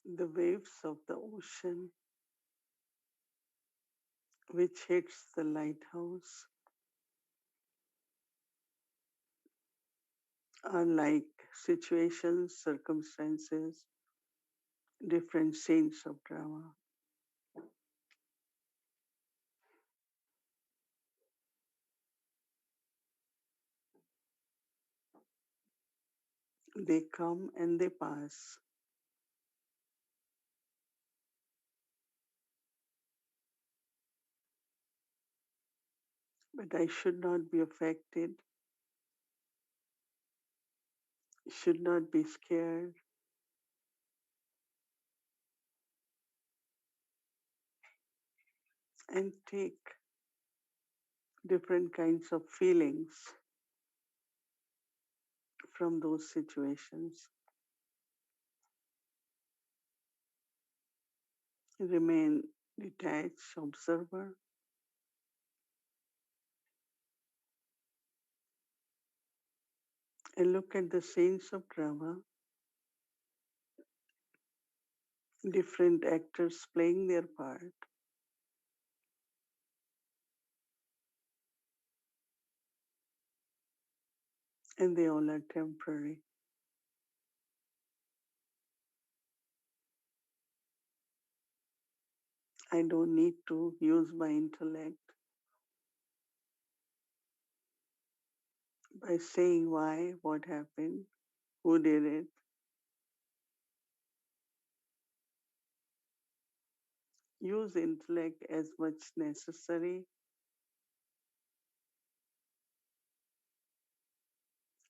The waves of the ocean which hits the lighthouse are like situations, circumstances, different scenes of drama. They come and they pass, but I should not be affected, should not be scared, and take different kinds of feelings from those situations. Remain detached observer and look at the scenes of drama, different actors playing their part, and they all are temporary. I don't need to use my intellect by saying why, what happened, who did it. Use intellect as much necessary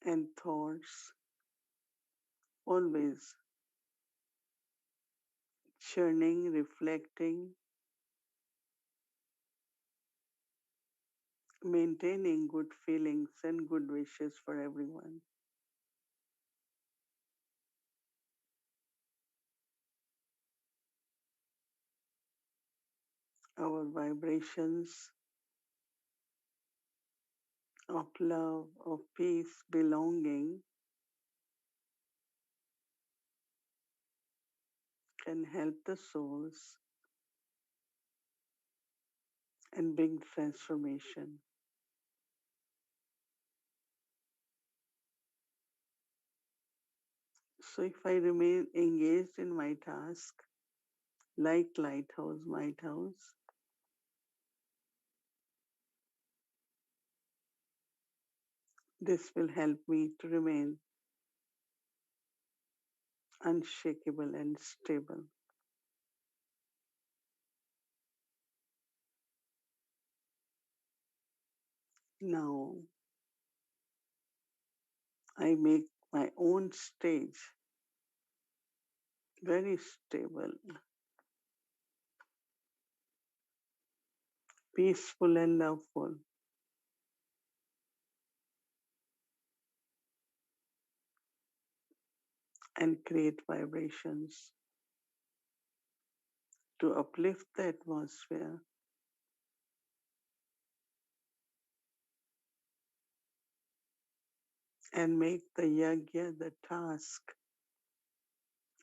and thoughts always churning, reflecting, maintaining good feelings and good wishes for everyone. Our vibrations of love, of peace, belonging can help the souls and bring transformation. So if I remain engaged in my task, like lighthouse, might house, this will help me to remain unshakable and stable. Now I make my own stage very stable, peaceful and loveful, and create vibrations to uplift the atmosphere and make the yagya, the task,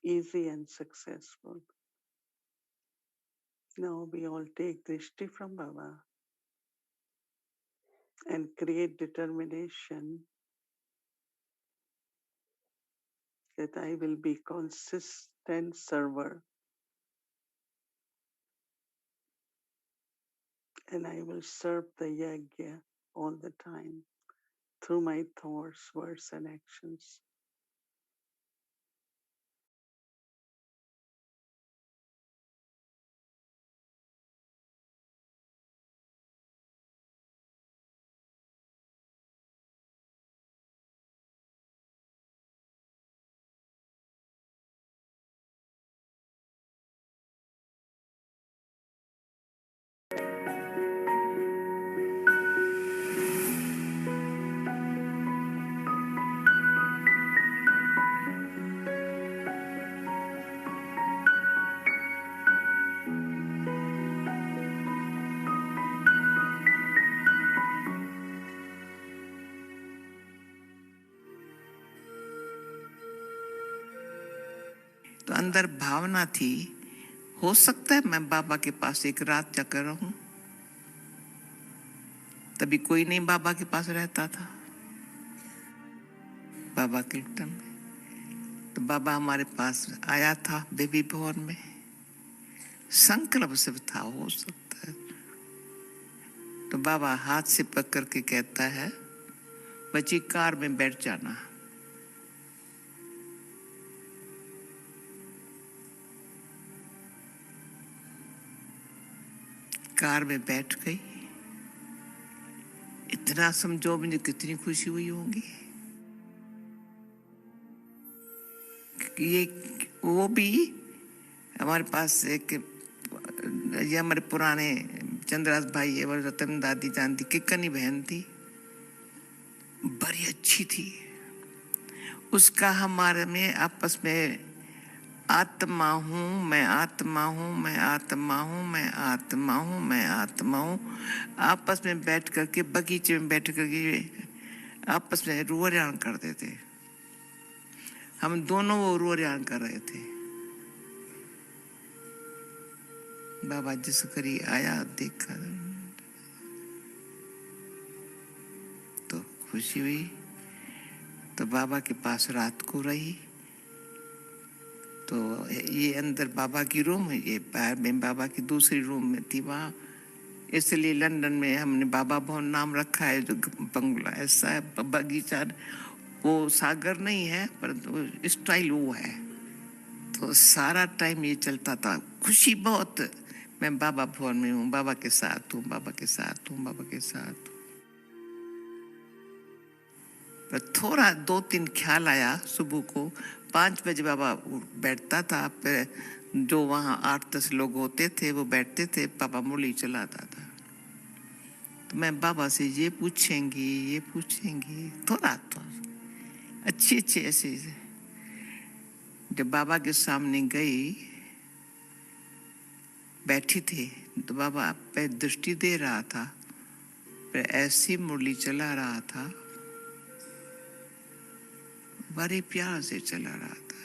easy and successful. Now we all take drishti from Baba and create determination that I will be consistent server and I will serve the yagya all the time through my thoughts, words, and actions. तो अंदर भावना थी, हो सकता है मैं बाबा के पास एक रात जाकर रहूं। तभी कोई नहीं बाबा के पास रहता था, बाबा कीर्तन में। तो बाबा हमारे पास आया था बेबी भवन में, संकल्प से था, हो सकता है। तो बाबा हाथ से पकड़ के कहता है, बच्ची कार में बैठ जाना। कार में बैठ गई। इतना समझो मुझे कितनी खुशी हुई होगी कि ये वो भी हमारे पास एक, ये हमारे पुराने चंद्रास भाई है, रतन दादी जानती, किकनी बहन थी, बड़ी अच्छी थी। उसका हमारे में आपस में आत्मा हूँ मैं, आत्मा हूँ मैं, आत्मा हूँ मैं, आत्मा हूँ मैं, आत्मा हूँ, आपस में बैठ करके बगीचे में बैठ करके आपस में रोरियान करते थे। हम दोनों वो रोरियान कर रहे थे। बाबा जिस करी आया, देखा तो खुशी हुई। तो बाबा के पास रात को रही। तो ये अंदर बाबा की रूम है, ये बाहर में बाबा की दूसरी रूम में थी वहाँ। इसलिए लंदन में हमने बाबा भवन नाम रखा है, जो बंगला ऐसा है, बगीचा, वो सागर नहीं है पर स्टाइल वो है। तो सारा टाइम ये चलता था, खुशी बहुत, मैं बाबा भवन में हूँ, बाबा के साथ हूँ, बाबा के साथ हूँ, बाबा के साथ हूँ। पर थोड़ा 2-3 ख्याल आया सुबह को 5 बजे बाबा बैठता था, फिर जो वहाँ 8-10 लोग होते थे वो बैठते थे, पापा मुरली चलाता था। तो मैं बाबा से ये पूछेंगी, ये पूछेंगी, थोड़ा अच्छे अच्छे ऐसे। जब बाबा के सामने गई, बैठी थी, तो बाबा पे दृष्टि दे रहा था, फिर ऐसी मुरली चला रहा था, बड़े प्यार से चला रहा था,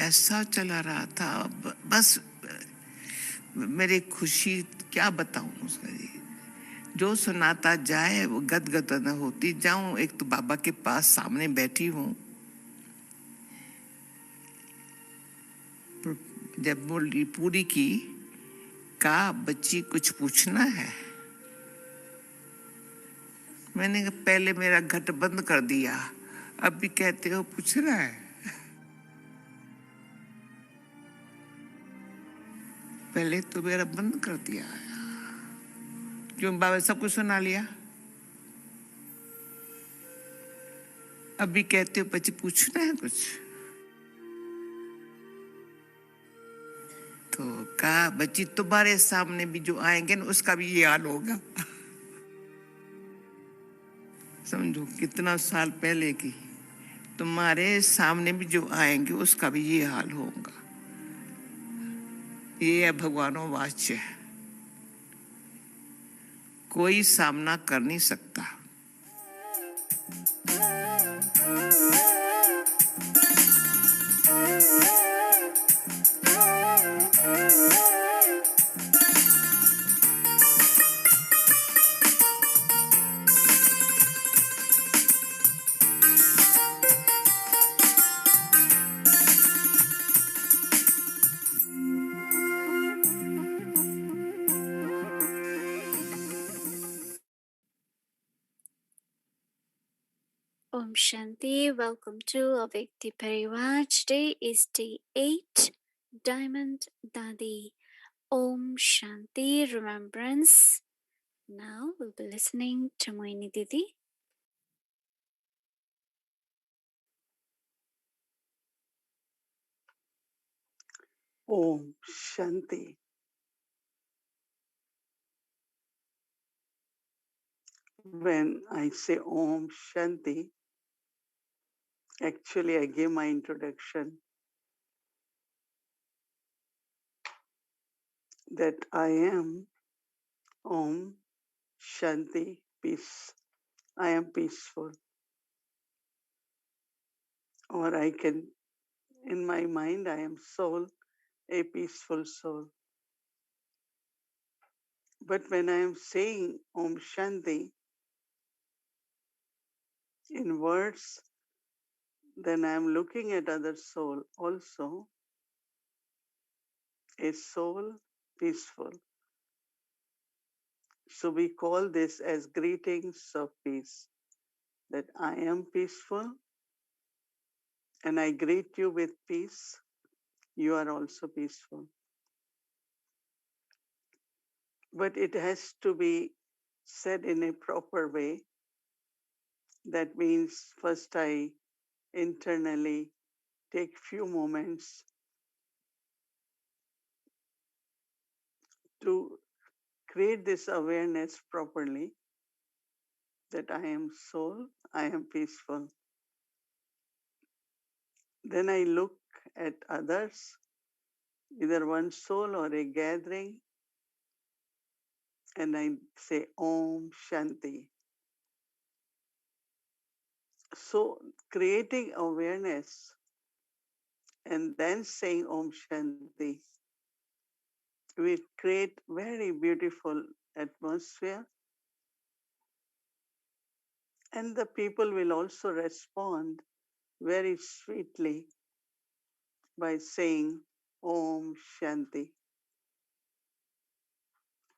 ऐसा चला रहा था बस मेरी खुशी क्या बताऊं उसका जी। जो सुनाता जाए वो गदगद न होती जाऊं। एक तो बाबा के पास सामने बैठी हूं, जब मुरली पूरी की, कहा बच्ची कुछ पूछना है। मैंने कहा पहले मेरा घट बंद कर दिया, अब भी कहते हो पूछना है। पहले तो मेरा बंद कर दिया, क्यों बाबा सब कुछ सुना लिया, अब भी कहते हो बच्ची पूछना है कुछ। तो कहा बच्ची तुम्हारे सामने भी जो आएंगे ना उसका भी ये हाल होगा। समझो कितना साल पहले की, तुम्हारे सामने भी जो आएंगे उसका भी ये हाल होगा। ये है भगवानों वाच्य, कोई सामना कर नहीं सकता। Om Shanti, welcome to Avyakti Parivar. Today is day 8, Diamond Dadi. Om Shanti, remembrance. Now we'll be listening to Mohini Didi. Om Shanti. When I say Om Shanti, actually I gave my introduction that I am Om Shanti, peace. I am peaceful. Or I can In my mind, I am soul, a peaceful soul. But when I am saying Om Shanti in words, then I am looking at other soul also, a soul peaceful. So we call this as greetings of peace, that I am peaceful and I greet you with peace. You are also peaceful. But it has to be said in a proper way. That means first I internally take few moments to create this awareness properly that I am soul, I am peaceful. Then I look at others, either one soul or a gathering, and I say Om Shanti. So creating awareness and then saying Om Shanti will create very beautiful atmosphere, and the people will also respond very sweetly by saying Om Shanti.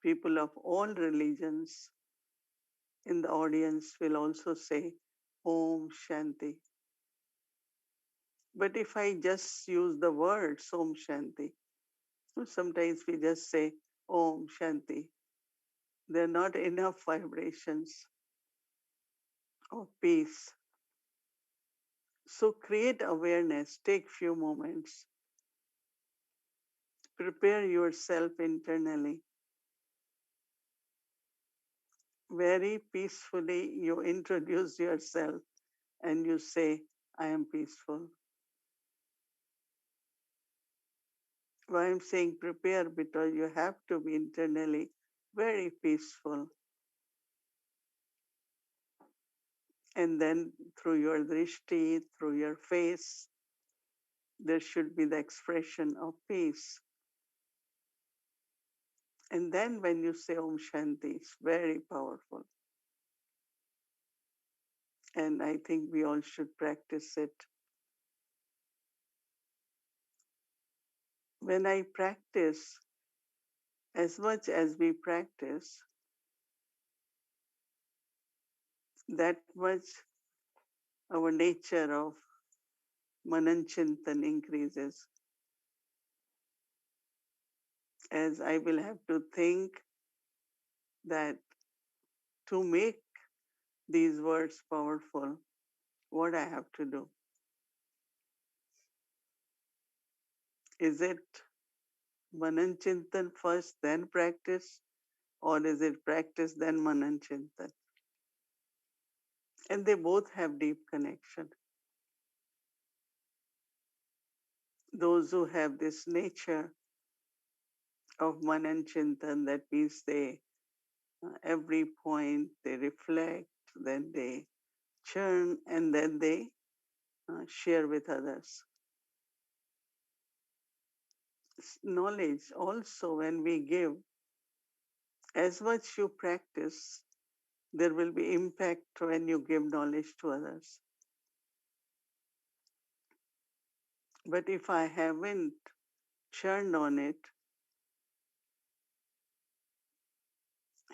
People of all religions in the audience will also say Om Shanti. But if I just use the words Om Shanti, sometimes we just say Om Shanti. There are not enough vibrations of peace. So create awareness, take few moments, prepare yourself internally. Very peacefully you introduce yourself and you say, I am peaceful. Why I'm saying prepare, because you have to be internally very peaceful. And then through your drishti, through your face, there should be the expression of peace. And then when you say Om Shanti, it's very powerful. And I think we all should practice it. When I practice, as much as we practice, that much our nature of Mananchintan increases. As I will have to think that to make these words powerful, what I have to do. Is it Mananchintan first, then practice? Or is it practice, then Mananchintan? And they both have deep connection. Those who have this nature of Mananchintan, that means they, every point they reflect, then they churn, and then they share with others. Knowledge also, when we give, as much you practice, there will be impact when you give knowledge to others. But if I haven't churned on it,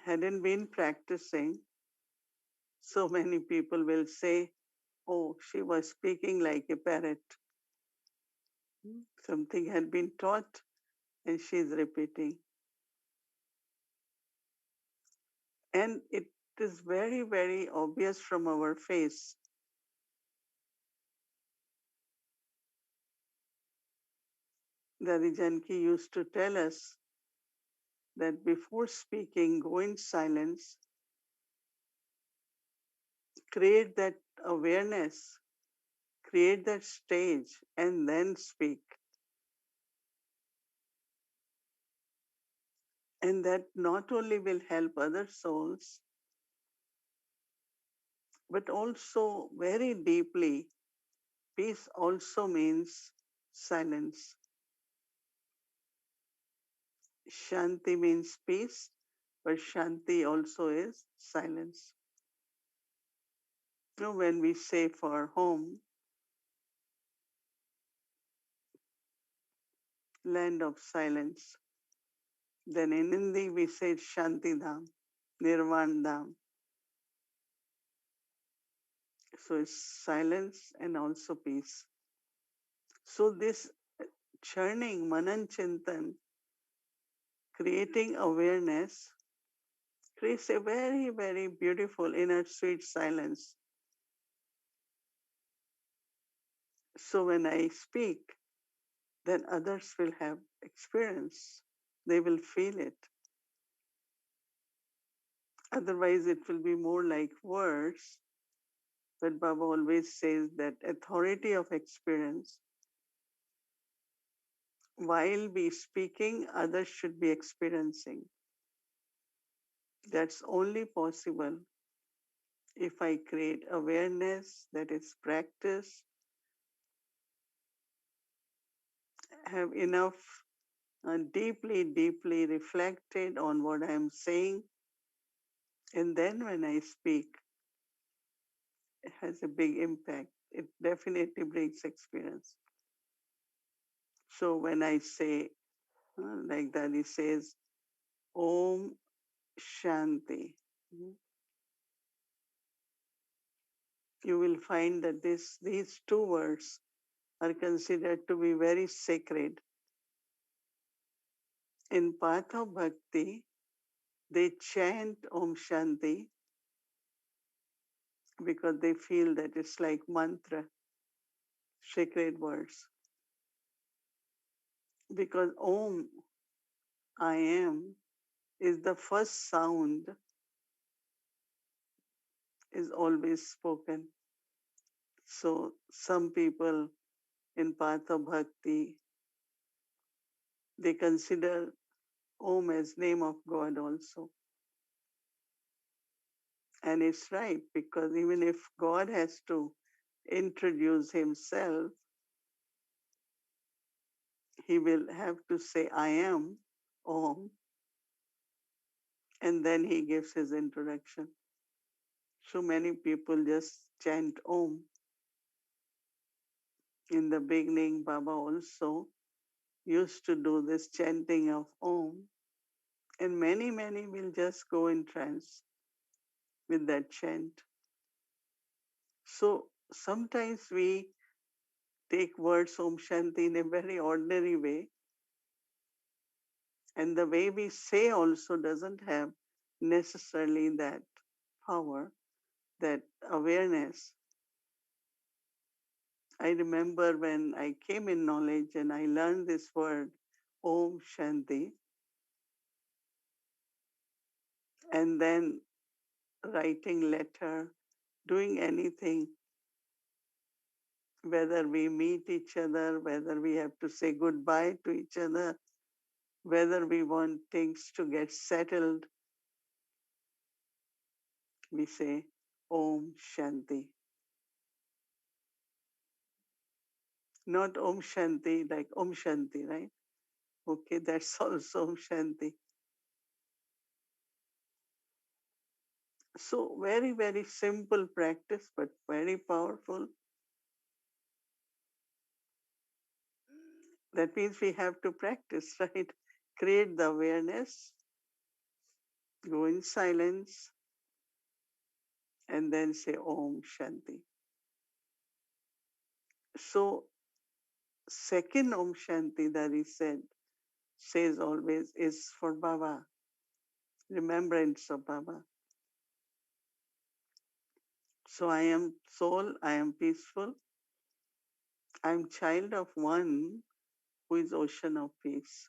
hadn't been practicing, so many people will say, oh, she was speaking like a parrot. Something had been taught and she's repeating. And it is very, very obvious from our face. Dadi Janki used to tell us that before speaking, go in silence, create that awareness, create that stage, and then speak. And that not only will help other souls, but also very deeply, peace also means silence. Shanti means peace, but Shanti also is silence. You know, when we say for home, land of silence, then in Hindi we say Shanti Dham, Nirvan Dham. So it's silence and also peace. So this churning, Manan Chintan, creating awareness, creates a very, very beautiful inner sweet silence. So when I speak, then others will have experience. They will feel it. Otherwise, it will be more like words. But Baba always says that authority of experience, while we speaking, others should be experiencing. That's only possible if I create awareness, that is practice, have enough deeply, deeply reflected on what I am saying, and then when I speak, it has a big impact. It definitely brings experience. So when I say, like Dadi says, Om Shanti, you will find that these two words are considered to be very sacred. In path of bhakti, they chant Om Shanti because they feel that it's like mantra, sacred words. Because Om, I am, is the first sound is always spoken. So some people in path of bhakti, they consider Om as name of God also. And it's right, because even if God has to introduce himself, he will have to say, I am Om, and then he gives his introduction. So many people just chant Om. In the beginning, Baba also used to do this chanting of Om, and many, many will just go in trance with that chant. So sometimes we take words Om Shanti in a very ordinary way, and the way we say also doesn't have necessarily that power, that awareness. I remember when I came in knowledge and I learned this word, Om Shanti, and then writing letter, doing anything, whether we meet each other, whether we have to say goodbye to each other, whether we want things to get settled, we say Om Shanti. Not Om Shanti like Om Shanti, right? Okay, that's also Om Shanti. So very, very simple practice, but very powerful. That means we have to practice, right? Create the awareness, go in silence, and then say Om Shanti. So second Om Shanti that he says always is for Baba, remembrance of Baba. So I am soul, I am peaceful, I am child of one who is ocean of peace.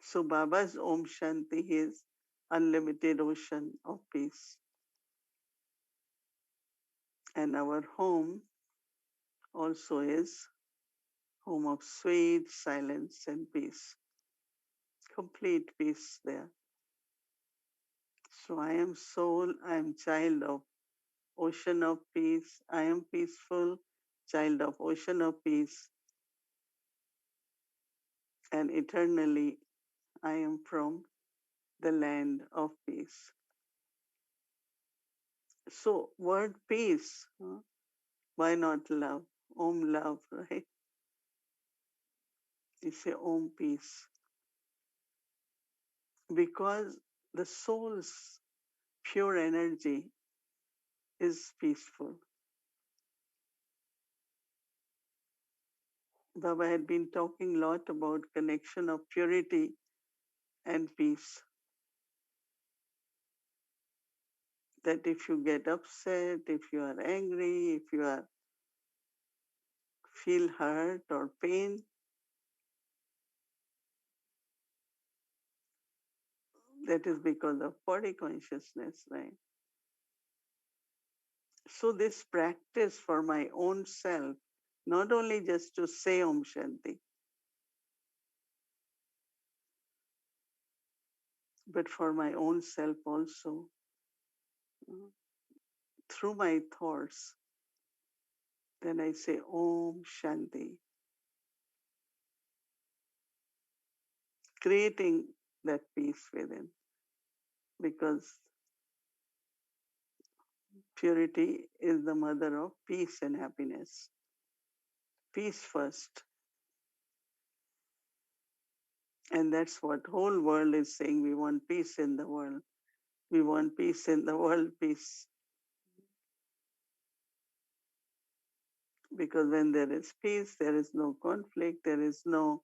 So Baba's Om Shanti is unlimited ocean of peace. And our home also is home of sweet silence and peace. Complete peace there. So I am soul, I am child of ocean of peace. I am peaceful, child of ocean of peace, and eternally I am from the land of peace. So, word peace, why not love? Om love, right? You say Om peace. Because the soul's pure energy is peaceful. Baba had been talking a lot about connection of purity and peace. That if you get upset, if you are angry, if you are feel hurt or pain, that is because of body consciousness, right? So this practice for my own self, not only just to say Om Shanti, but for my own self also, uh, through my thoughts, then I say Om Shanti, creating that peace within, because purity is the mother of peace and happiness. Peace first. And that's what whole world is saying. We want peace in the world. We want peace in the world, peace. Because when there is peace, there is no conflict, there is no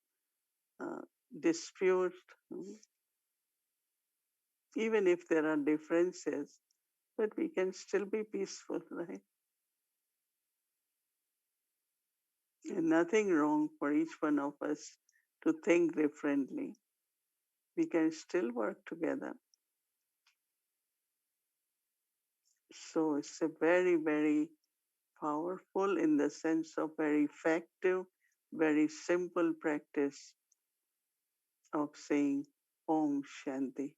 uh, dispute. Even if there are differences, but we can still be peaceful, right? And nothing wrong for each one of us to think differently. We can still work together. So it's a very, very powerful in the sense of very effective, very simple practice of saying Om Shanti.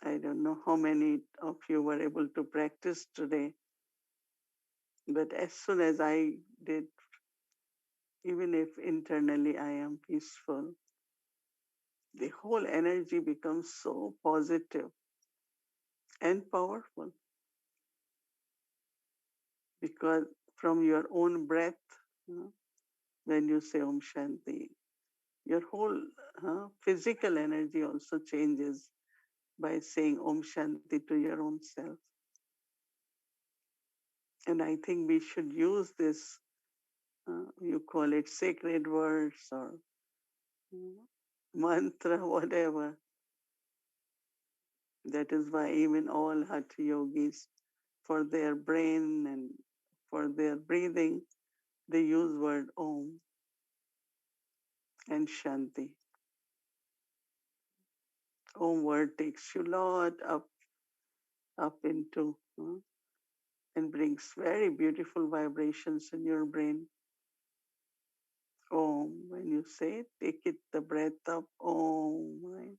I don't know how many of you were able to practice today, but as soon as I did, even if internally I am peaceful, the whole energy becomes so positive and powerful because from your own breath, when you say Om Shanti, your whole physical energy also changes by saying Om Shanti to your own self. And I think we should use this, you call it sacred words or mantra, whatever. That is why even all Hatha yogis, for their brain and for their breathing, they use word Om and Shanti. Om word takes you lot up into and brings very beautiful vibrations in your brain. Om, when you say, take it the breath up, Om, right?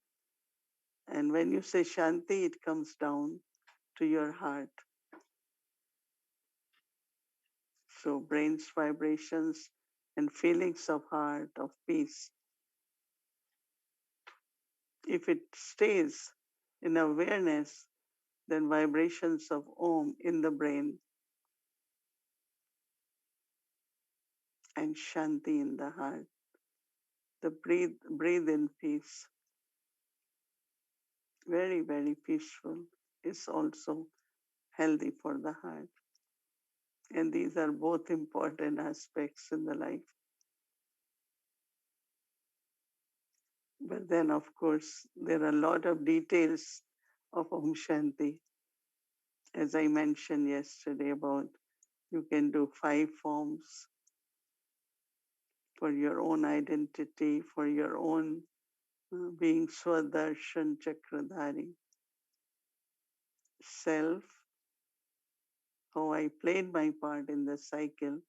And when you say Shanti, it comes down to your heart. So brain's vibrations and feelings of heart, of peace. If it stays in awareness, then vibrations of Om in the brain and Shanti in the heart. The breathe in peace. Very, very peaceful is also healthy for the heart. And these are both important aspects in the life. But then, of course, there are a lot of details of Om Shanti. As I mentioned yesterday about you can do 5 forms for your own identity, for your own being Swadarshan Chakradhari, self, how I played my part in the cycle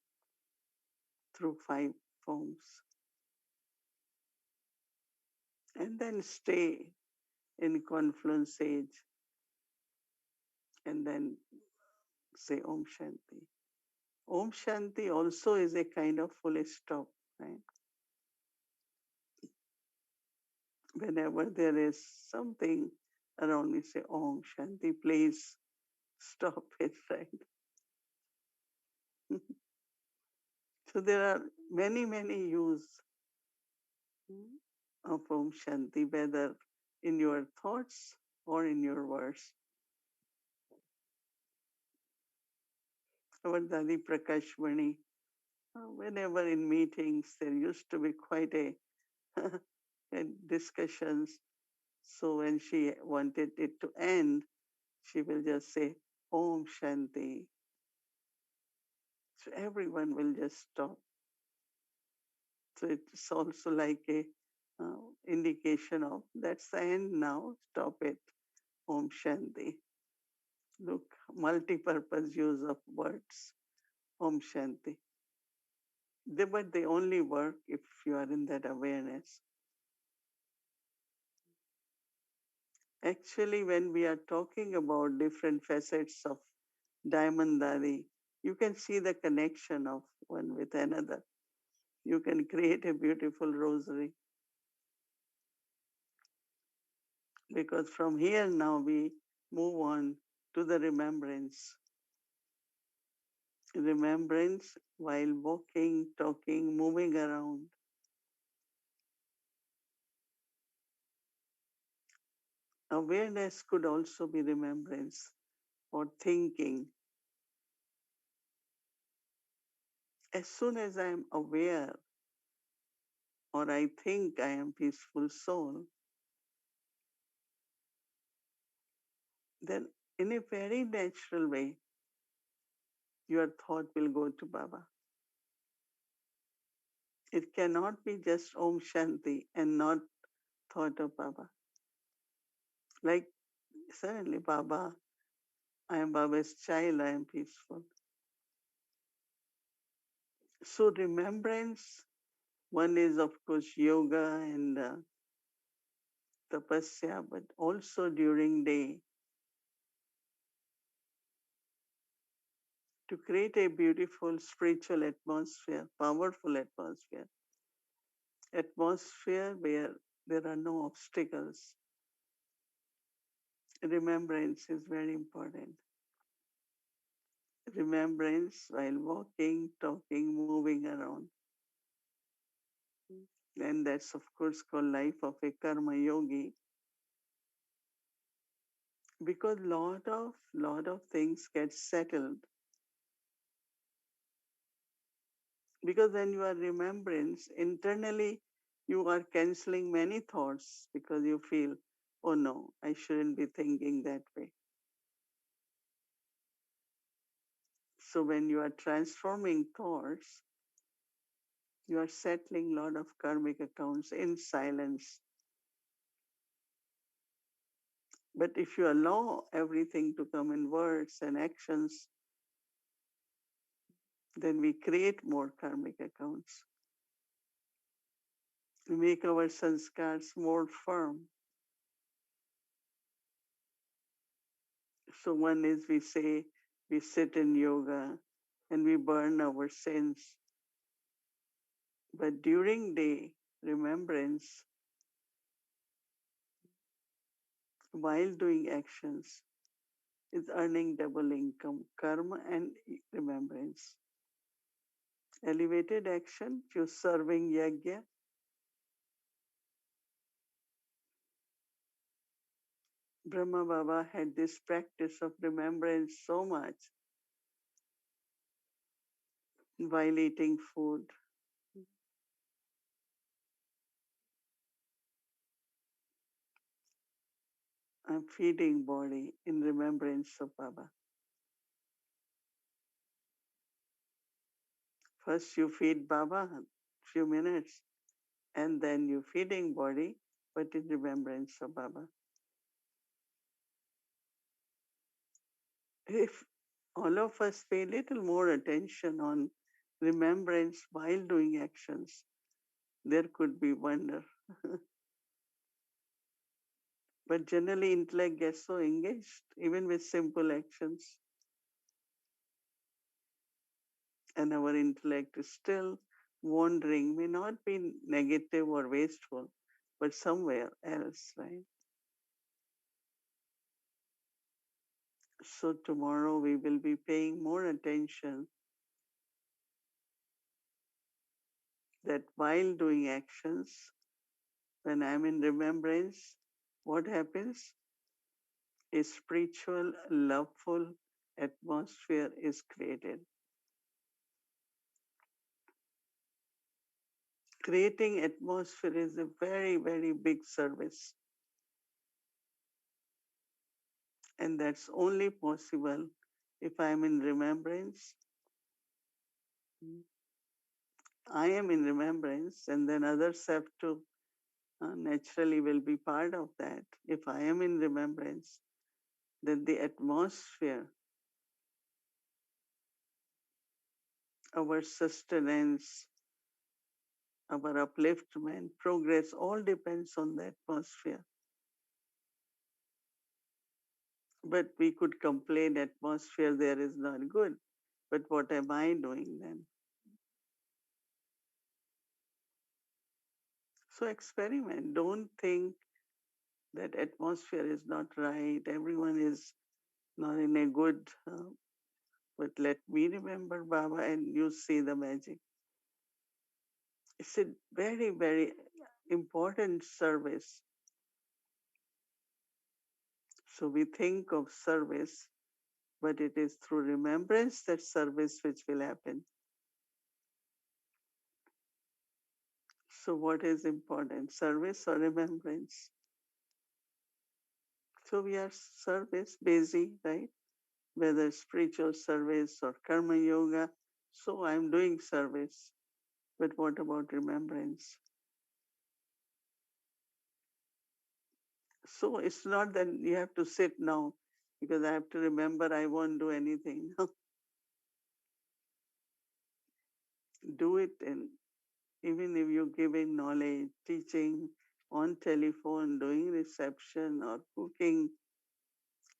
through 5 forms. And then stay in confluence age and then say Om Shanti. Om Shanti also is a kind of full stop, right? Whenever there is something around me, say Om Shanti, please stop it, right? So there are many, many use of Om Shanti, whether in your thoughts or in your words. Our Dadi Prakashvani, whenever in meetings, there used to be quite a discussions. So when she wanted it to end, she will just say Om Shanti. So everyone will just stop. So it's also like a indication of that's the end now. Stop it. Om Shanti. Look, multi-purpose use of words. Om Shanti. But they only work if you are in that awareness. Actually, when we are talking about different facets of Diamond Dadi, you can see the connection of one with another. You can create a beautiful rosary because from here now we move on to the remembrance. Remembrance while walking, talking, moving around. Awareness could also be remembrance or thinking. As soon as I am aware or I think I am peaceful soul, then in a very natural way, your thought will go to Baba. It cannot be just Om Shanti and not thought of Baba. Like suddenly, Baba, I am Baba's child, I am peaceful. So remembrance, one is of course yoga and tapasya, but also during day to create a beautiful spiritual atmosphere, powerful atmosphere where there are no obstacles. Remembrance is very important. Remembrance while walking, talking, moving around. And that's of course called life of a karma yogi because lot of things get settled because when you are remembrance internally you are canceling many thoughts because you feel oh no I shouldn't be thinking that way. So when you are transforming thoughts you are settling a lot of karmic accounts in silence. But if you allow everything to come in words and actions, then we create more karmic accounts. We make our sanskars more firm. So one is we say we sit in yoga and we burn our sins. But during day remembrance, while doing actions, is earning double income, karma and remembrance. Elevated action, you're serving yajna. Brahma Baba had this practice of remembrance so much while eating food. I'm feeding body in remembrance of Baba. First you feed Baba few minutes and then you feeding body but in remembrance of Baba. If all of us pay little more attention on remembrance while doing actions, there could be wonder. But generally, intellect gets so engaged, even with simple actions, and our intellect is still wandering, may not be negative or wasteful, but somewhere else, right? So tomorrow we will be paying more attention that while doing actions, when I'm in remembrance, what happens? A spiritual, loveful atmosphere is created. Creating atmosphere is a very, very big service. And that's only possible if I'm in remembrance. I am in remembrance, and then others have to naturally will be part of that. If I am in remembrance, then the atmosphere, our sustenance, our upliftment, progress, all depends on the atmosphere. But we could complain atmosphere there is not good. But what am I doing then? So experiment. Don't think that atmosphere is not right. Everyone is not in a good, but let me remember Baba and you see the magic. It's a very, very important service. So we think of service, but it is through remembrance that service which will happen. So what is important, service or remembrance? So we are service busy, right? Whether spiritual service or karma yoga. So I'm doing service. But what about remembrance? So it's not that you have to sit now because I have to remember I won't do anything. Do it, and even if you're giving knowledge, teaching on telephone, doing reception or cooking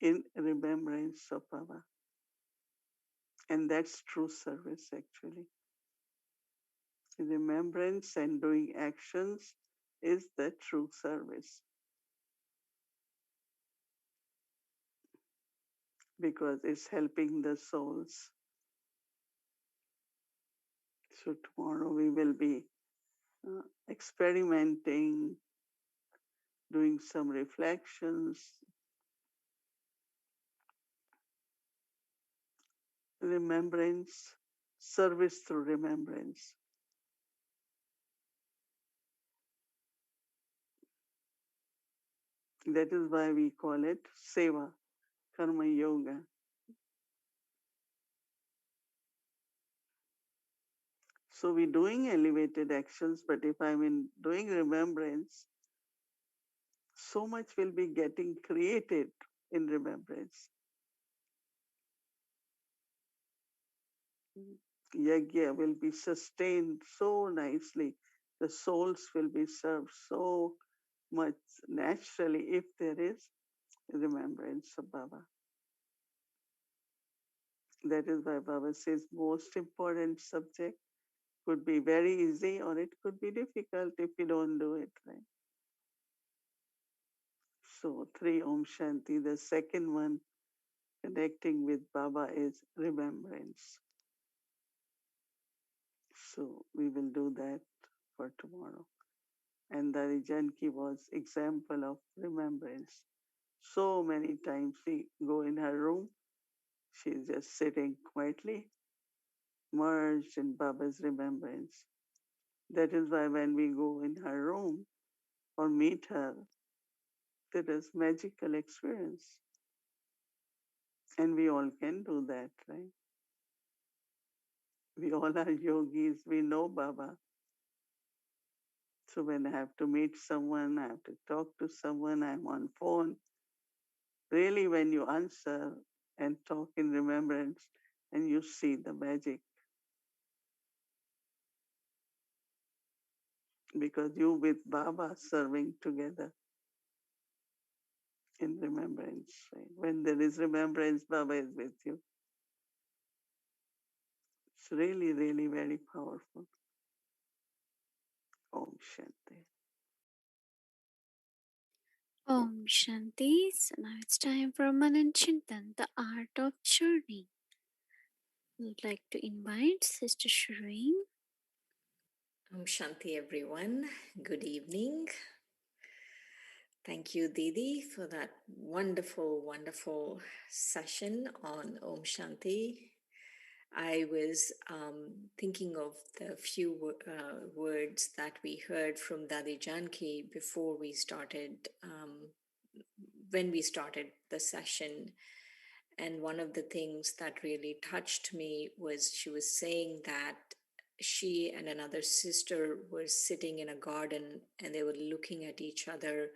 in remembrance of Baba. And that's true service actually. Remembrance and doing actions is the true service because it's helping the souls. So tomorrow we will be experimenting, doing some reflections, remembrance, service through remembrance. That is why we call it Seva, Karma Yoga. So we're doing elevated actions, but if I'm in doing remembrance, so much will be getting created in remembrance. Yajna will be sustained so nicely. The souls will be served so much naturally if there is remembrance of Baba. That is why Baba says most important subject could be very easy or it could be difficult if you don't do it right. So three Om Shanti. The second one, connecting with Baba, is remembrance. So we will do that for tomorrow. And Dadi Janki was example of remembrance. So many times we go in her room, she's just sitting quietly, merged in Baba's remembrance. That is why when we go in her room or meet her, there is magical experience. And we all can do that, right? We all are yogis, we know Baba. So when I have to meet someone, I have to talk to someone, I'm on phone. Really, when you answer and talk in remembrance, and you see the magic because you with Baba serving together. in remembrance. Right? When there is remembrance, Baba is with you. It's really, really very powerful. Om Shanti. Om Shanti. So now it's time for Manan Chintan, the art of journey. Would like to invite Sister Shireen. Om Shanti, everyone. Good evening. Thank you, Didi, for that wonderful, wonderful session on Om Shanti. I was thinking of the few words that we heard from Dadi Janki before we started, when we started the session. And one of the things that really touched me was she was saying that she and another sister were sitting in a garden and they were looking at each other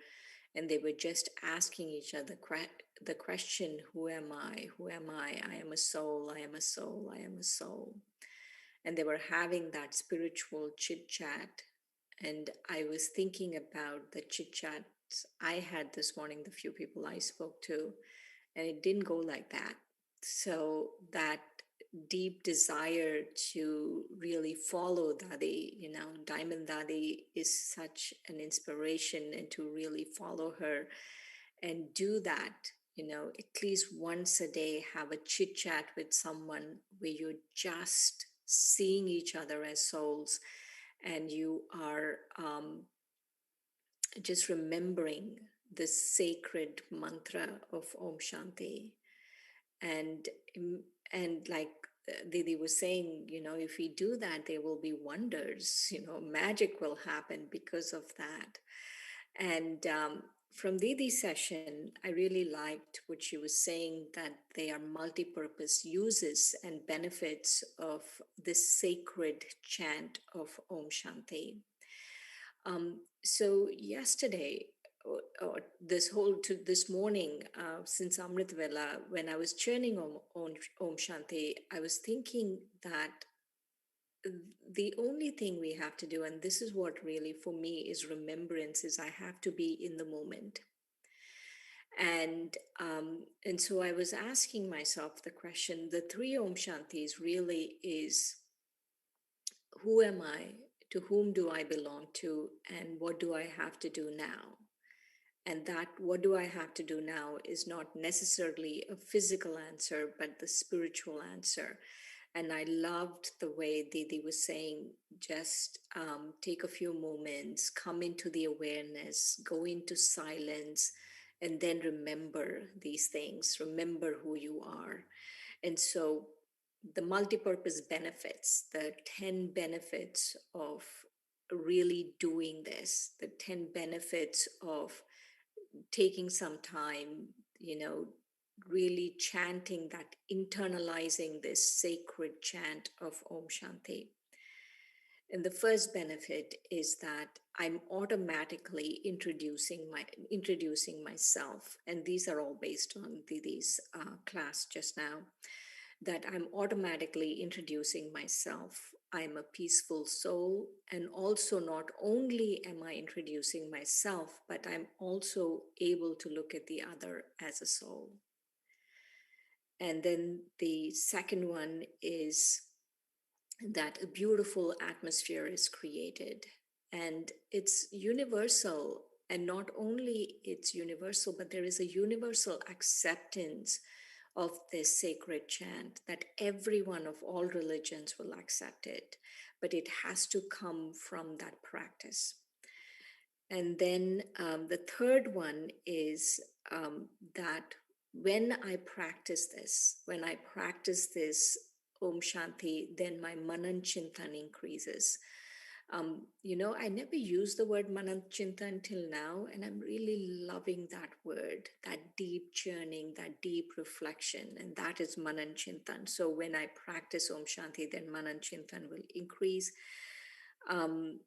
and they were just asking each other the question, who am I? Who am I? I am a soul, I am a soul, I am a soul. And they were having that spiritual chit chat. And I was thinking about the chit chats I had this morning, the few people I spoke to, and it didn't go like that. So that deep desire to really follow Dadi, Diamond Dadi is such an inspiration, and to really follow her and do that, at least once a day, have a chit chat with someone where you're just seeing each other as souls and you are just remembering the sacred mantra of Om Shanti. And and like Didi was saying, if we do that, there will be wonders, magic will happen because of that. And from Didi's session, I really liked what she was saying, that they are multi-purpose uses and benefits of this sacred chant of Om Shanti. So yesterday, or this morning, since Amrit Vela, when I was chanting Om Shanti, I was thinking that the only thing we have to do, and this is what really for me is remembrance, is I have to be in the moment. And so I was asking myself the question, the three Om Shantis really is, who am I? To whom do I belong to? And what do I have to do now? And that what do I have to do now is not necessarily a physical answer, but the spiritual answer. And I loved the way Didi was saying, just take a few moments, come into the awareness, go into silence, and then remember these things, remember who you are. And so the multi-purpose benefits, the 10 benefits of really doing this, the 10 benefits of taking some time, really chanting that, internalizing this sacred chant of Om Shanti. And the first benefit is that I'm automatically introducing myself, and these are all based on Didi's class just now, that I'm automatically introducing myself. I'm a peaceful soul, and also not only am I introducing myself, but I'm also able to look at the other as a soul. And then the second one is that a beautiful atmosphere is created, and it's universal. And not only it's universal, but there is a universal acceptance of this sacred chant, that everyone of all religions will accept it, but it has to come from that practice. And then the third one is that when I practice this Om Shanti, then my Manan Chintan increases. I never used the word Manan Chintan until now, and I'm really loving that word, that deep churning, that deep reflection, and that is Manan Chintan. So when I practice Om Shanti, then Manan Chintan will increase. And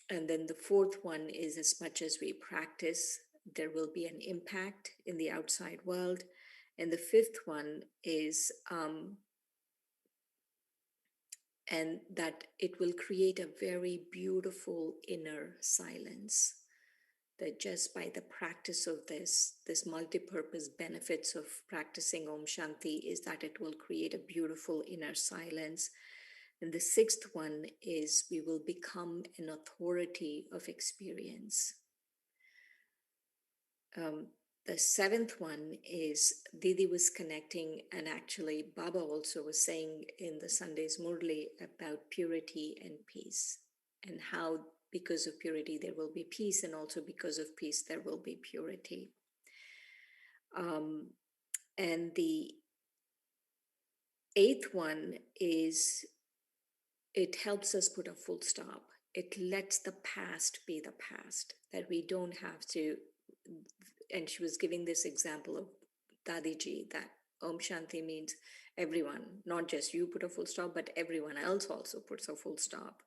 then the fourth one is, as much as we practice, there will be an impact in the outside world. And the fifth one is, and that it will create a very beautiful inner silence. that just by the practice of this multi-purpose benefits of practicing Om Shanti is that it will create a beautiful inner silence. And the sixth one is we will become an authority of experience. Um, the seventh one is Didi was connecting, and actually Baba also was saying in the Sunday's Murli about purity and peace, and how because of purity there will be peace, and also because of peace there will be purity. And the eighth one is it helps us put a full stop. It lets the past be the past, that we don't have to. And she was giving this example of Dadiji, that Om Shanti means everyone, not just you put a full stop, but everyone else also puts a full stop.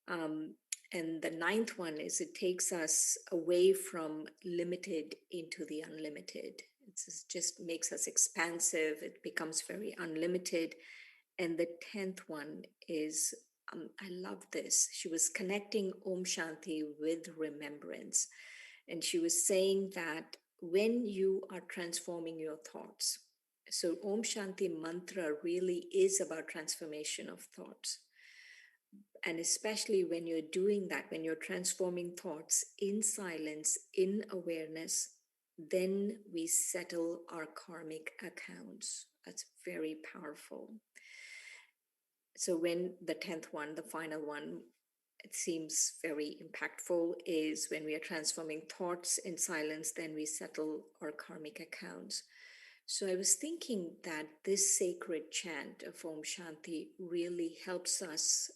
And the ninth one is it takes us away from limited into the unlimited. It just makes us expansive. It becomes very unlimited. And the 10th one is, I love this. She was connecting Om Shanti with remembrance. And she was saying that when you are transforming your thoughts, so Om Shanti mantra really is about transformation of thoughts. And especially when you're doing that, when you're transforming thoughts in silence, in awareness, then we settle our karmic accounts. That's very powerful. So when the 10th one, the final one, it seems very impactful, is when we are transforming thoughts in silence, then we settle our karmic accounts. So I was thinking that this sacred chant of Om Shanti really helps us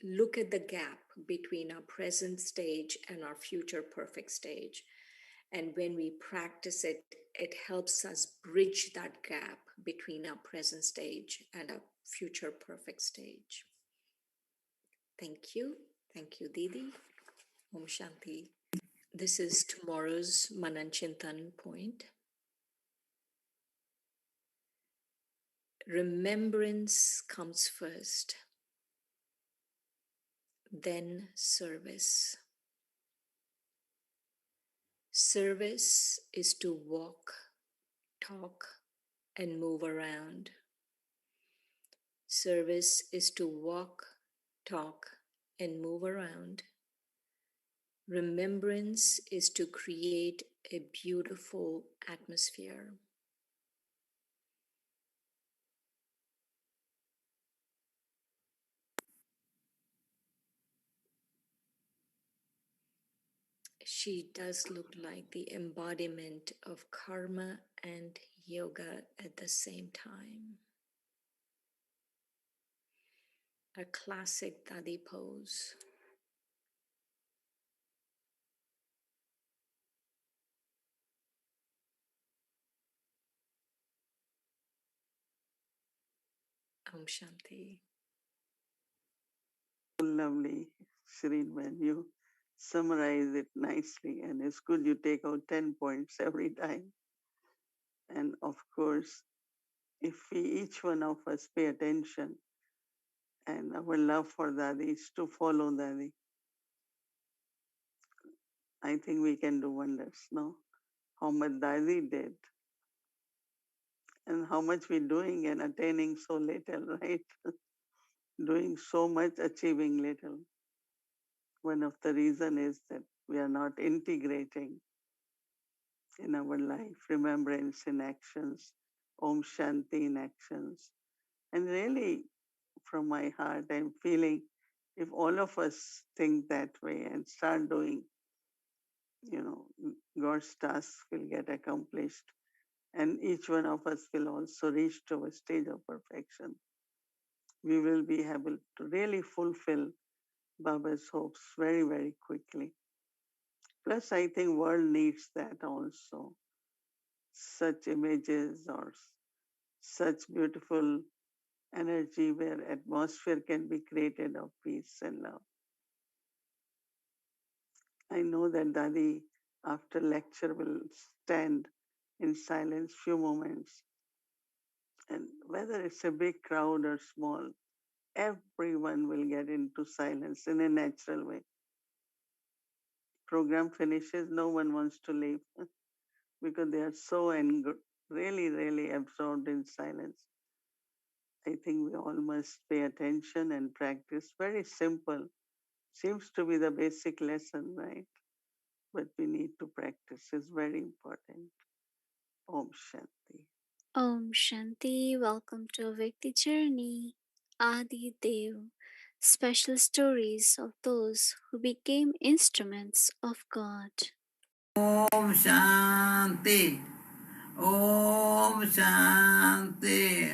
look at the gap between our present stage and our future perfect stage. And when we practice it, it helps us bridge that gap between our present stage and our future perfect stage. Thank you. Thank you, Didi. Om Shanti. This is tomorrow's Manan Chintan point. Remembrance comes first, then service. Service is to walk, talk, and move around. Service is to walk, talk, and move around. Remembrance is to create a beautiful atmosphere. She does look like the embodiment of karma and yoga at the same time. A classic Dadi pose. Om Shanti. Lovely, Shireen, when you summarize it nicely, and it's good you take out 10 points every time. And of course, if we each one of us pay attention and our love for Dadi is to follow Dadi, I think we can do wonders, no? How much Dadi did and how much we're doing and attaining so little, right? Doing so much, achieving little. One of the reason is that we are not integrating in our life remembrance in actions, Om Shanti in actions. And really, from my heart, I'm feeling if all of us think that way and start doing, God's task will get accomplished. And each one of us will also reach to a stage of perfection. We will be able to really fulfill Baba's hopes very, very quickly. Plus, I think world needs that also. Such images or such beautiful energy where atmosphere can be created of peace and love. I know that Dadi, after lecture, will stand in silence few moments. And whether it's a big crowd or small, everyone will get into silence in a natural way. program finishes, no one wants to leave because they are so really, really absorbed in silence. I think we all must pay attention and practice. Very simple. Seems to be the basic lesson, right? But we need to practice. It's very important. Om Shanti. Om Shanti. Welcome to Vikti Journey. Adi Dev. Special stories of those who became instruments of God. Om Shanti. Om Shanti.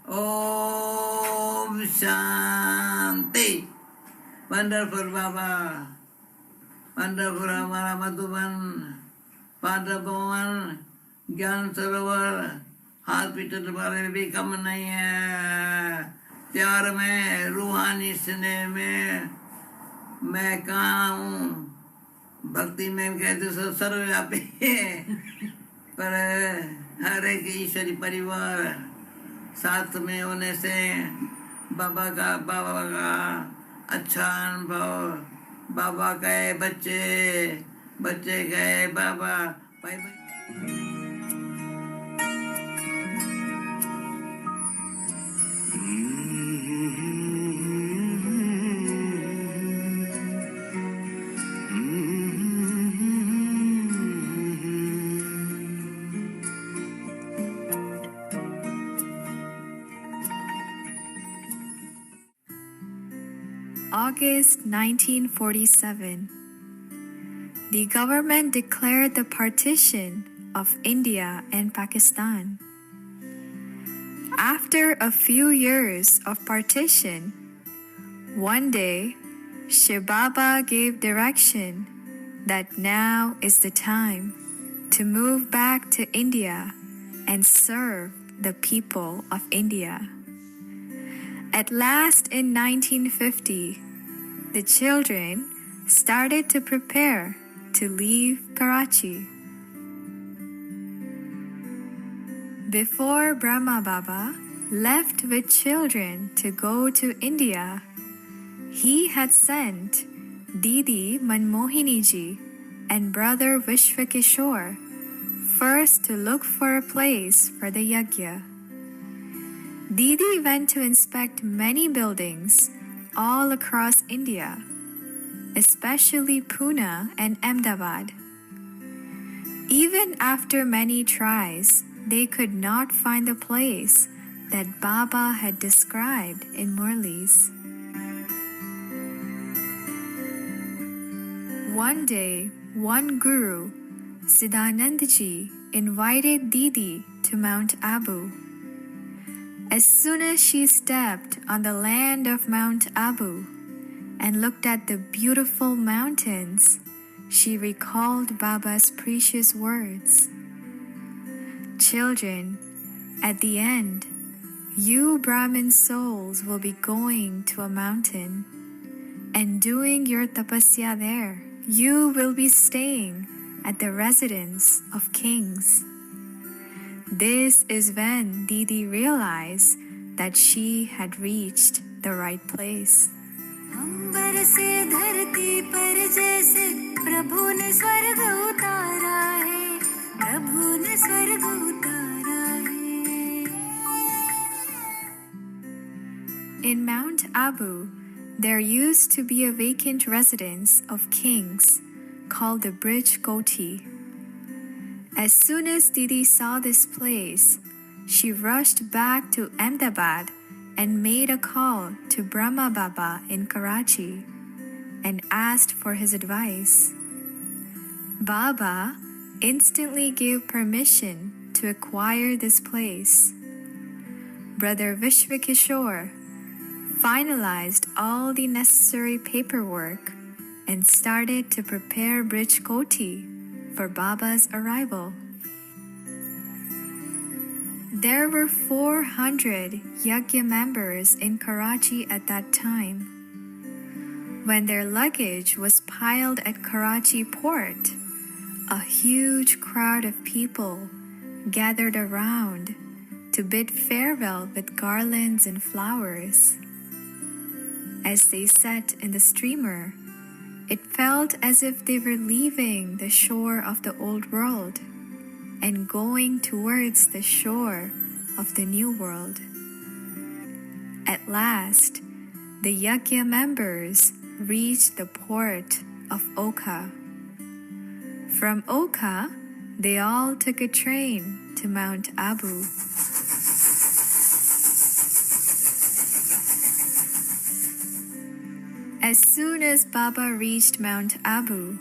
Om Shanti. Wonderful Baba. Wonderful हमारा मधुबन पांडव भवन ज्ञान सरोवर hospital वाले भी कम नहीं है प्यार में रूहानी स्नेह में मैं कहाँ हूँ भक्ति में कहते सर्वव्यापी पर हर एक ईश्वरी परिवार साथ में होने से बाबा का अच्छा अनुभव बाबा गए बच्चे बच्चे गए बाबा bye bye August 1947. The government declared the partition of India and Pakistan. After a few years of partition, one day, Shiv Baba gave direction that now is the time to move back to India and serve the people of India. At last in 1950, the children started to prepare to leave Karachi. Before Brahma Baba left with children to go to India, he had sent Didi Mohini Didi and brother Vishwakishore first to look for a place for the yajna. Didi went to inspect many buildings all across India, especially Pune and Ahmedabad. Even after many tries, they could not find the place that Baba had described in Murlis. One day, one guru, Siddhanandaji, invited Didi to Mount Abu. As soon as she stepped on the land of Mount Abu and looked at the beautiful mountains, she recalled Baba's precious words. Children, at the end, you Brahmin souls will be going to a mountain and doing your tapasya there. You will be staying at the residence of kings. This is when Didi realized that she had reached the right place. अंबर से धरती पर जैसे प्रभु ने स्वर्ग उतारा है, प्रभु ने स्वर्ग उतारा है. In Mount Abu, there used to be a vacant residence of kings called the Bridge Koti. As soon as Didi saw this place, she rushed back to Ahmedabad and made a call to Brahma Baba in Karachi and asked for his advice. Baba instantly gave permission to acquire this place. Brother Vishwakishore finalized all the necessary paperwork and started to prepare Bridge Koti for Baba's arrival. There were 400 yajna members in Karachi at that time. When their luggage was piled at Karachi port, a huge crowd of people gathered around to bid farewell with garlands and flowers. As they sat in the steamer, It felt as if they were leaving the shore of the old world and going towards the shore of the new world. At last, the Yajna members reached the port of Oka. From Oka, they all took a train to Mount Abu. As soon as Baba reached Mount Abu,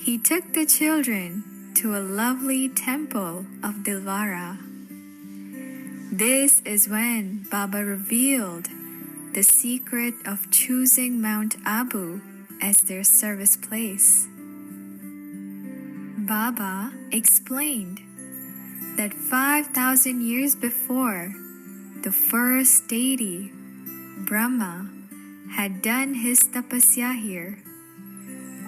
he took the children to a lovely temple of Dilwara. This is when Baba revealed the secret of choosing Mount Abu as their service place. Baba explained that 5,000 years before, the first deity, Brahma, had done his tapasya here,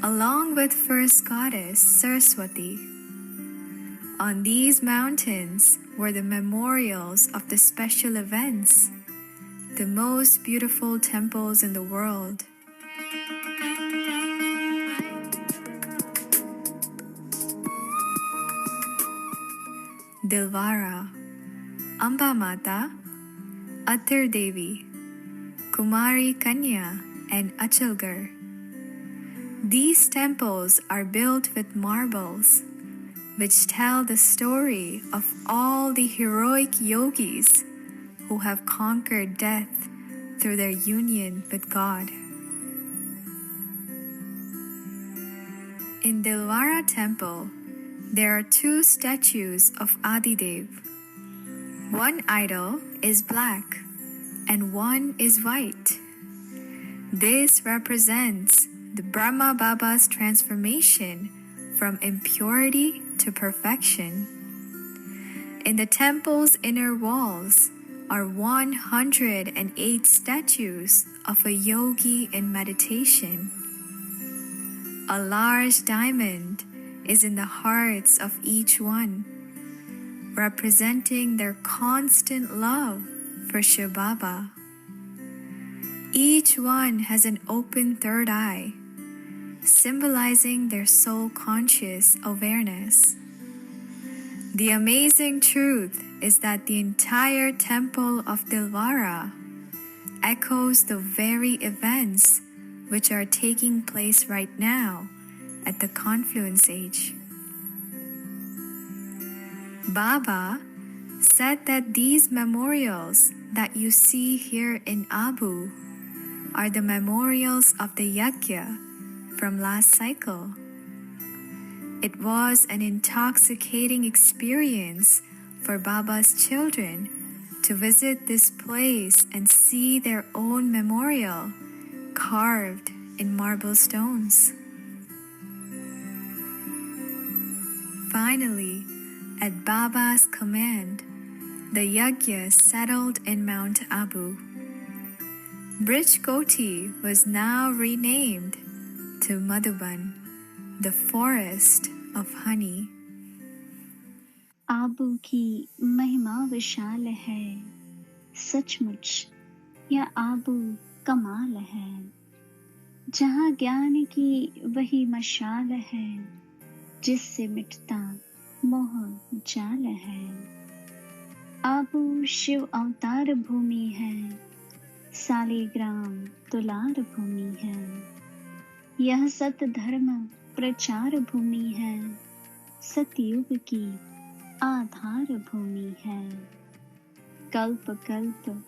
along with first goddess Saraswati. On these mountains were the memorials of the special events, the most beautiful temples in the world. Dilwara, Amba Mata, Atar Devi, Kumari Kanya, and Achalgarh. These temples are built with marbles, which tell the story of all the heroic yogis who have conquered death through their union with God. In Dilwara temple, there are two statues of Adidev. One idol is black and one is white. This represents the Brahma Baba's transformation from impurity to perfection. In the temple's inner walls are 108 statues of a yogi in meditation. A large diamond is in the hearts of each one, representing their constant love for Shiv Baba. Each one has an open third eye, symbolizing their soul-conscious awareness. The amazing truth is that the entire temple of Dilwara echoes the very events which are taking place right now at the confluence age. Baba said that these memorials that you see here in Abu are the memorials of the Yajna from last cycle. It was an intoxicating experience for Baba's children to visit this place and see their own memorial carved in marble stones. Finally, at Baba's command, the Yajna settled in Mount Abu. Brij Koti was now renamed to Madhuban, the forest of honey. Abu की महिमा विशाल है, सचमुच यह आबू कमाल है। जहाँ ज्ञान की वही मशाल है, जिससे मिटता मोह जाल है। आबू शिव अवतार भूमि है, सालीग्राम तुलार भूमि है। यह सत धर्म प्रचार भूमि है, सतयुग की आधार भूमि है। कल्प कल्प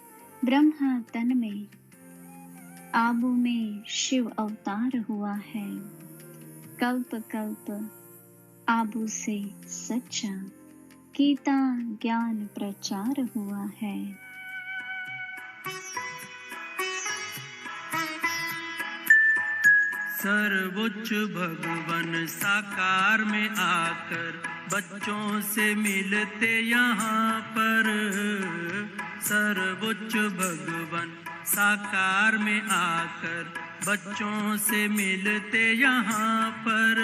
ब्रह्मा तन में, आबू में शिव अवतार हुआ है। कल्प कल्प आबू से सच्चा गीता ज्ञान प्रचार हुआ है। सर्वोच्च भगवान साकार में आकर बच्चों से मिलते यहाँ पर। सर्वोच्च भगवान साकार में आकर बच्चों से मिलते यहाँ पर।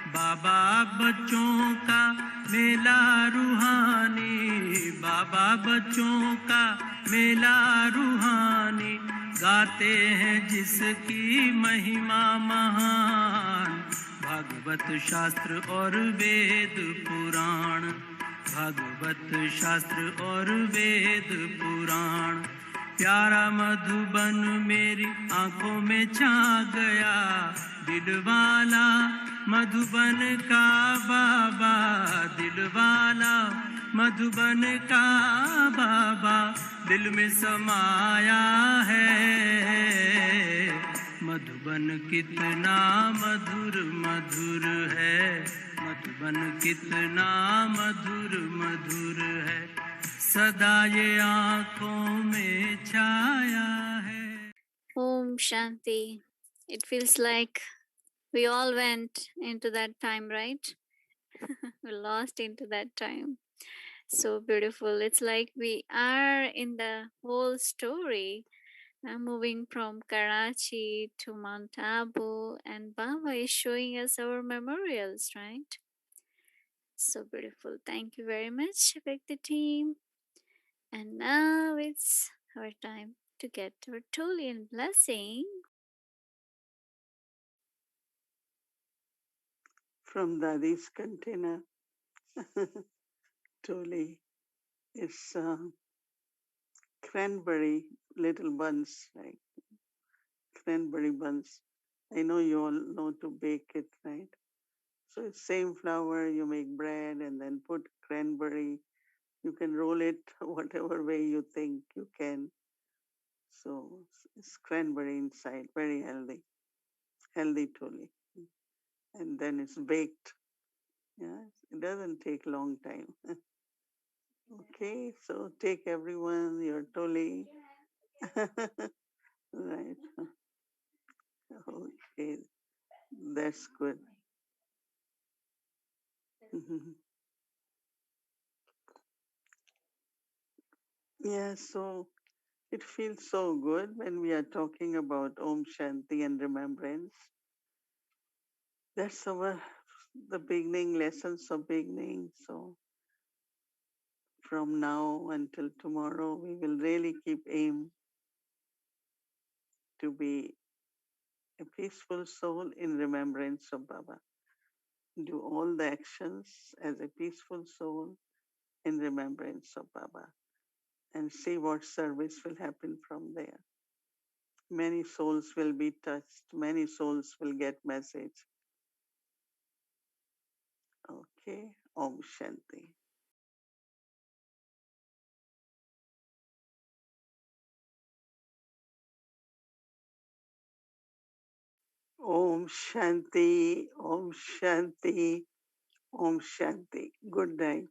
बाबा बच्चों का मेला रूहानी, बाबा बच्चों का मेला रूहानी। गाते हैं जिसकी महिमा महान, भागवत शास्त्र और वेद पुराण, भागवत शास्त्र और वेद पुराण। प्यारा मधुबन मेरी आंखों में छा गया, दिलवाला मधुबन का बाबा, दिलवाला मधुबन का बाबा दिल में समाया है। मधुबन कितना मधुर मधुर है, मधुबन कितना मधुर मधुर है, सदा ये आँखों में छाया है। Om Shanti. It feels like we all went into that time, right? We lost into that time. So beautiful. It's like we are in the whole story, moving from Karachi to Mount Abu, and Baba is showing us our memorials, right? So beautiful. Thank you very much, Vector team. And now it's our time to get our Tulian blessing. From Dadi's container. Truly, it's cranberry little buns, right? Cranberry buns. I know you all know to bake it, right? So it's same flour, you make bread and then put cranberry. You can roll it whatever way you think you can. So it's cranberry inside, very healthy, healthy truly. And then it's baked. Yeah, it doesn't take long time. Okay, so take everyone your toli. Right. Okay, that's good. Yeah, so it feels so good when we are talking about Om Shanti and remembrance. That's our the beginning lessons of beginning. So from now until tomorrow, we will really keep aim to be a peaceful soul in remembrance of Baba. Do all the actions as a peaceful soul in remembrance of Baba and see what service will happen from there. Many souls will be touched. Many souls will get message. Okay. Om Shanti. Om Shanti. Om Shanti. Om Shanti. Good night.